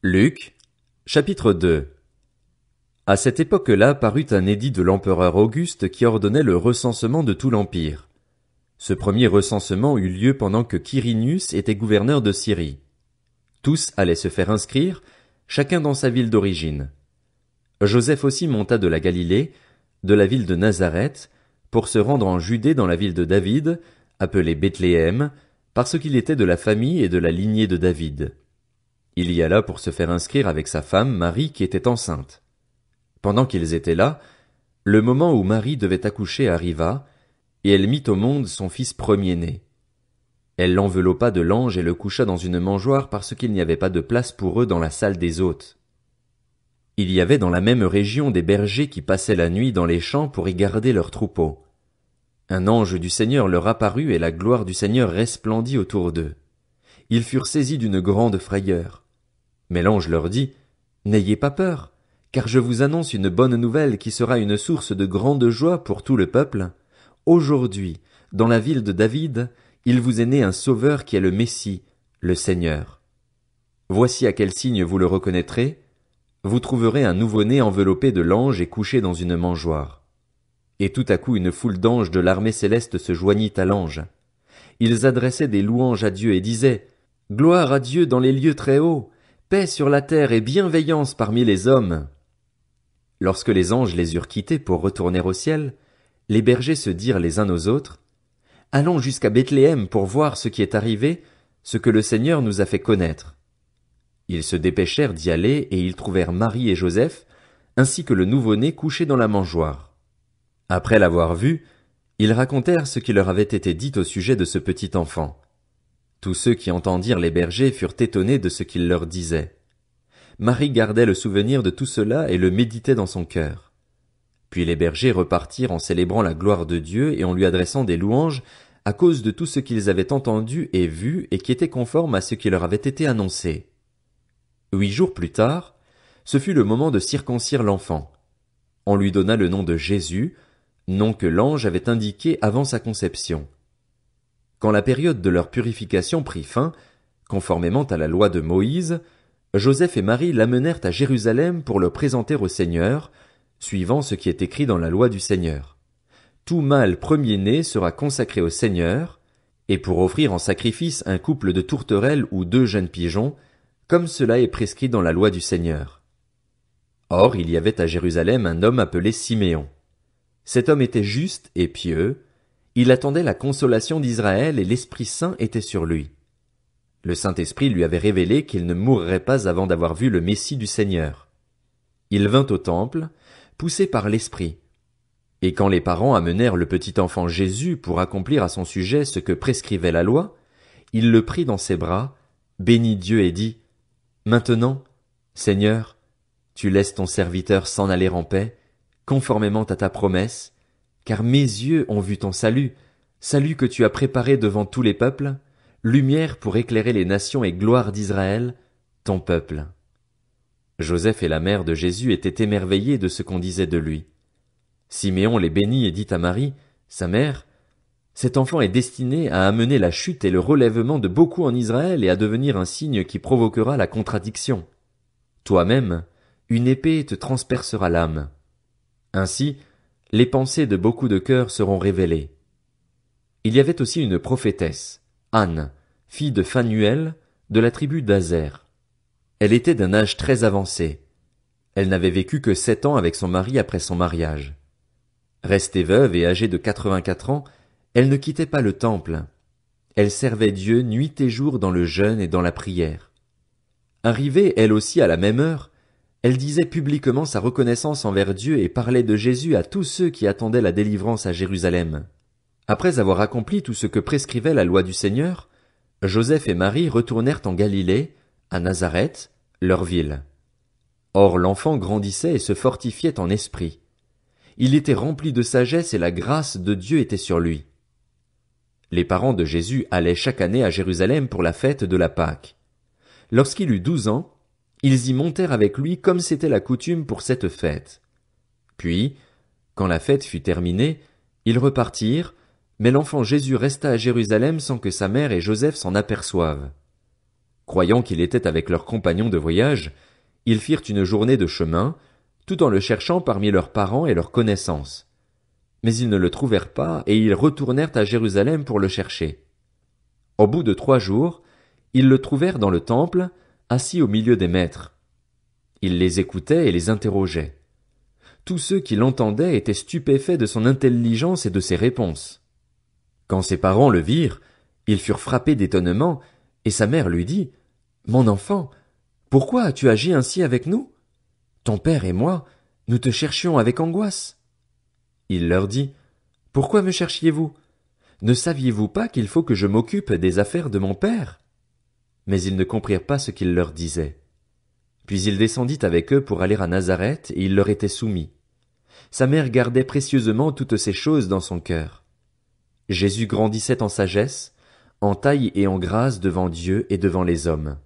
Luc, chapitre 2. À cette époque-là parut un édit de l'empereur Auguste qui ordonnait le recensement de tout l'empire. Ce premier recensement eut lieu pendant que Quirinius était gouverneur de Syrie. Tous allaient se faire inscrire, chacun dans sa ville d'origine. Joseph aussi monta de la Galilée, de la ville de Nazareth, pour se rendre en Judée dans la ville de David, appelée Bethléem, parce qu'il était de la famille et de la lignée de David. Il y alla pour se faire inscrire avec sa femme Marie qui était enceinte. Pendant qu'ils étaient là, le moment où Marie devait accoucher arriva, et elle mit au monde son fils premier-né. Elle l'enveloppa de langes et le coucha dans une mangeoire parce qu'il n'y avait pas de place pour eux dans la salle des hôtes. Il y avait dans la même région des bergers qui passaient la nuit dans les champs pour y garder leurs troupeaux. Un ange du Seigneur leur apparut et la gloire du Seigneur resplendit autour d'eux. Ils furent saisis d'une grande frayeur. Mais l'ange leur dit, « N'ayez pas peur, car je vous annonce une bonne nouvelle qui sera une source de grande joie pour tout le peuple. Aujourd'hui, dans la ville de David, il vous est né un sauveur qui est le Messie, le Seigneur. Voici à quel signe vous le reconnaîtrez. Vous trouverez un nouveau-né enveloppé de langes et couché dans une mangeoire. » Et tout à coup une foule d'anges de l'armée céleste se joignit à l'ange. Ils adressaient des louanges à Dieu et disaient, « Gloire à Dieu dans les lieux très hauts, paix sur la terre et bienveillance parmi les hommes. » Lorsque les anges les eurent quittés pour retourner au ciel, les bergers se dirent les uns aux autres, « Allons jusqu'à Bethléem pour voir ce qui est arrivé, ce que le Seigneur nous a fait connaître. » Ils se dépêchèrent d'y aller et ils trouvèrent Marie et Joseph, ainsi que le nouveau-né couché dans la mangeoire. Après l'avoir vu, ils racontèrent ce qui leur avait été dit au sujet de ce petit enfant. Tous ceux qui entendirent les bergers furent étonnés de ce qu'ils leur disaient. Marie gardait le souvenir de tout cela et le méditait dans son cœur. Puis les bergers repartirent en célébrant la gloire de Dieu et en lui adressant des louanges à cause de tout ce qu'ils avaient entendu et vu et qui était conforme à ce qui leur avait été annoncé. 8 jours plus tard, ce fut le moment de circoncire l'enfant. On lui donna le nom de Jésus, nom que l'ange avait indiqué avant sa conception. Quand la période de leur purification prit fin, conformément à la loi de Moïse, Joseph et Marie l'amenèrent à Jérusalem pour le présenter au Seigneur, suivant ce qui est écrit dans la loi du Seigneur. Tout mâle premier-né sera consacré au Seigneur, et pour offrir en sacrifice un couple de tourterelles ou 2 jeunes pigeons, comme cela est prescrit dans la loi du Seigneur. Or, il y avait à Jérusalem un homme appelé Siméon. Cet homme était juste et pieux, il attendait la consolation d'Israël et l'Esprit Saint était sur lui. Le Saint-Esprit lui avait révélé qu'il ne mourrait pas avant d'avoir vu le Messie du Seigneur. Il vint au temple, poussé par l'Esprit. Et quand les parents amenèrent le petit enfant Jésus pour accomplir à son sujet ce que prescrivait la loi, il le prit dans ses bras, bénit Dieu et dit, « Maintenant, Seigneur, tu laisses ton serviteur s'en aller en paix, conformément à ta promesse, car mes yeux ont vu ton salut, salut que tu as préparé devant tous les peuples, lumière pour éclairer les nations et gloire d'Israël, ton peuple. » Joseph et la mère de Jésus étaient émerveillés de ce qu'on disait de lui. Siméon les bénit et dit à Marie, sa mère, « Cet enfant est destiné à amener la chute et le relèvement de beaucoup en Israël et à devenir un signe qui provoquera la contradiction. Toi-même, une épée te transpercera l'âme. Ainsi, les pensées de beaucoup de cœurs seront révélées. » Il y avait aussi une prophétesse, Anne, fille de Phanuel, de la tribu d'Azer. Elle était d'un âge très avancé. Elle n'avait vécu que 7 ans avec son mari après son mariage. Restée veuve et âgée de 84 ans, elle ne quittait pas le temple. Elle servait Dieu nuit et jour dans le jeûne et dans la prière. Arrivée elle aussi à la même heure, elle disait publiquement sa reconnaissance envers Dieu et parlait de Jésus à tous ceux qui attendaient la délivrance à Jérusalem. Après avoir accompli tout ce que prescrivait la loi du Seigneur, Joseph et Marie retournèrent en Galilée, à Nazareth, leur ville. Or l'enfant grandissait et se fortifiait en esprit. Il était rempli de sagesse et la grâce de Dieu était sur lui. Les parents de Jésus allaient chaque année à Jérusalem pour la fête de la Pâque. Lorsqu'il eut 12 ans, ils y montèrent avec lui comme c'était la coutume pour cette fête. Puis, quand la fête fut terminée, ils repartirent, mais l'enfant Jésus resta à Jérusalem sans que sa mère et Joseph s'en aperçoivent. Croyant qu'il était avec leurs compagnons de voyage, ils firent une journée de chemin, tout en le cherchant parmi leurs parents et leurs connaissances. Mais ils ne le trouvèrent pas, et ils retournèrent à Jérusalem pour le chercher. Au bout de 3 jours, ils le trouvèrent dans le temple, assis au milieu des maîtres. Il les écoutait et les interrogeait. Tous ceux qui l'entendaient étaient stupéfaits de son intelligence et de ses réponses. Quand ses parents le virent, ils furent frappés d'étonnement, et sa mère lui dit, « Mon enfant, pourquoi as-tu agi ainsi avec nous? Ton père et moi, nous te cherchions avec angoisse. » Il leur dit, « Pourquoi me cherchiez-vous? Ne saviez-vous pas qu'il faut que je m'occupe des affaires de mon père? » Mais ils ne comprirent pas ce qu'il leur disait. Puis il descendit avec eux pour aller à Nazareth, et il leur était soumis. Sa mère gardait précieusement toutes ces choses dans son cœur. Jésus grandissait en sagesse, en taille et en grâce devant Dieu et devant les hommes.